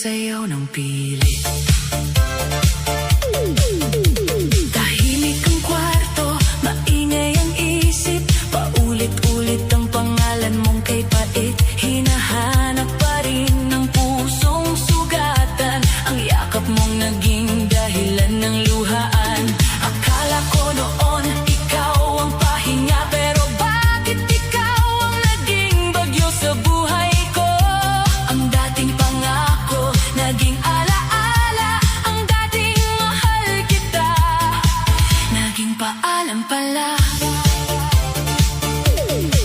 sayaw ng pilit. Tahimik ang kwarto, maingay ang isip, paulit-ulit ang pangalan mong kay pait. Hinahanap pa rin ng pusong sugatan, ang yakap mong naging dahilan ng luhaan. Akala ko noon ikaw ang pahinga, pero bakit ikaw ang naging bagyo sa buhay ko? Ang dating pangako, naging alaala, ang dating mahal kita, naging paalam pala.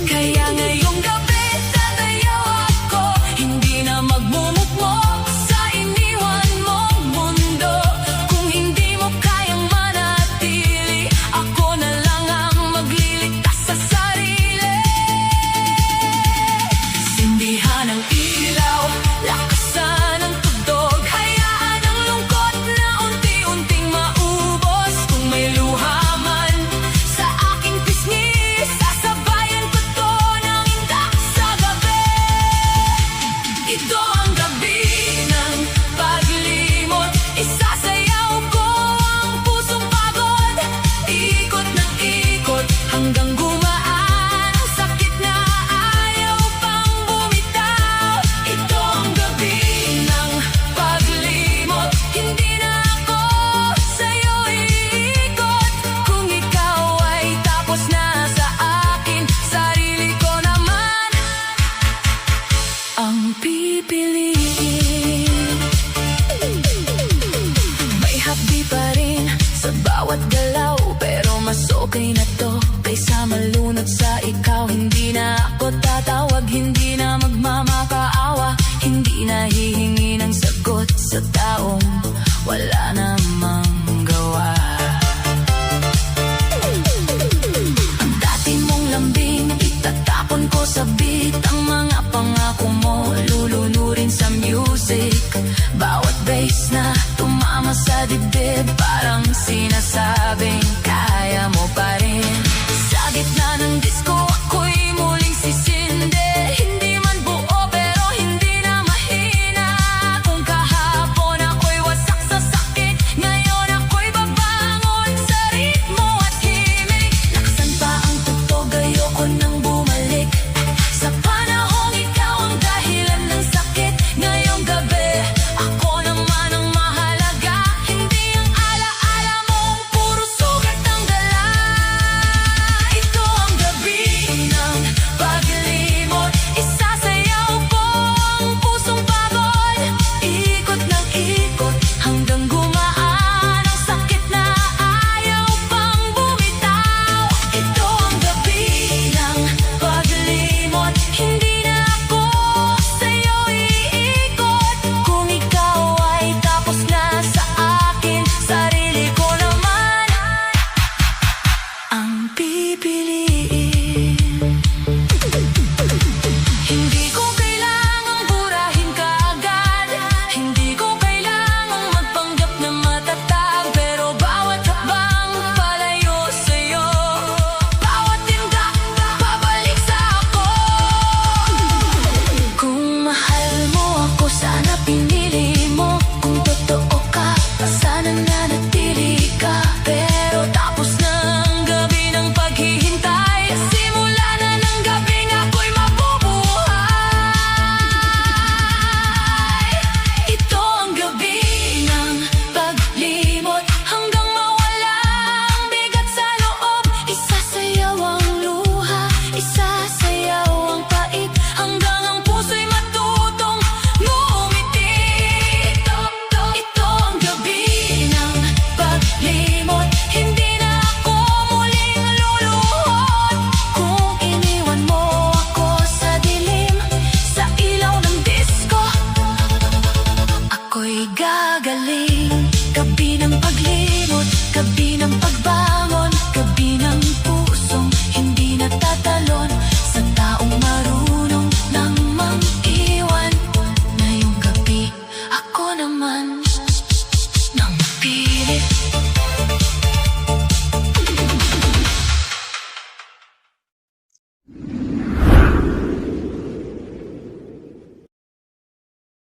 Kaya ngayong gabi tatayo ako, hindi na magmumukmok sa iniwan mong mundo. Kung hindi mo kayang manatili, ako na lang ang magliligtas sa sarili. Sindihan ang ilaw, lakasan ang tugtog, hayaan ang lungkot na unti-unting maubos. Kung may luha man sa aking pisngi, sasabayan ko to ng indak sa gabi. Ito ang gabi ng paglimot, isasayaw ko ang pusong pagod. Ikot ng ikot hanggang gumaan ang sakit na ayaw pang bumitaw. Ito ang gabi ng paglimot, hindi na ako sa'yo iikot. Kung ikaw ay tapos na sa akin, sarili ko naman ang pipiliin. May hapdi pa rin sa bawat galaw, pero mas okay na to kaysa malunod sa ikaw. Hindi na ako tatawag, hindi na magmamakaawa, hindi na hihingi ng sagot sa taong wala namang gawa. Ang dati mong lambing, itatapon ko sa beat. Ang mga pangako mo, lulunurin sa music. Bawat bass na tumama sa dibdib, parang sinasabing kaya mo pa rin. Sa gitna ng disco, ako'y muling sisindi. Hindi man buo, pero hindi na mahina. Kung kahapon ako'y wasak sa sakit, ngayon ako'y babangon sa ritmo at himig. Lakasan pa ang tugtog, ayoko nang bumalik sa panahong ikaw ang dahilan ng sakit. Ngayong gabi, ako naman ang mahalaga, hindi ang alaala mong puro sugat ang dala. Ito ang gabi ng paglimot, isasayaw ko ang pusong pagod. Ikot ng ikot hanggang gumaan ang sakit na ayaw pang bumitaw. Ito ang gabi ng paglimot, hindi na ako sa'yo iikot. Kung ikaw ay tapos na sa akin, sarili ko naman ang pipiliin. Hindi ko kailangang burahin ka agad, hindi ko kailangang magpanggap na matatag, pero bawat hakbang palayo sa'yo, bawat tindak pabalik sa ako. Kung mahal mo ako, sana pinili mo. Kung totoo ka, sana nanatili ka. Pero tapos na ang gabi ng paghihintay, simula na ng gabing ako'y mabubuhay. Ito ang gabi ng paglimot, hanggang mawala ang bigat sa loob. Isasayaw ang luha, isasayaw ang pait, hanggang ang puso'y matutong ngumiti. Ito ang gabi ng paglimot, hindi na ako muling luluhod. Kung iniwan mo ako sa dilim, sa ilaw ng disco, ako'y gagaling. Gabi ng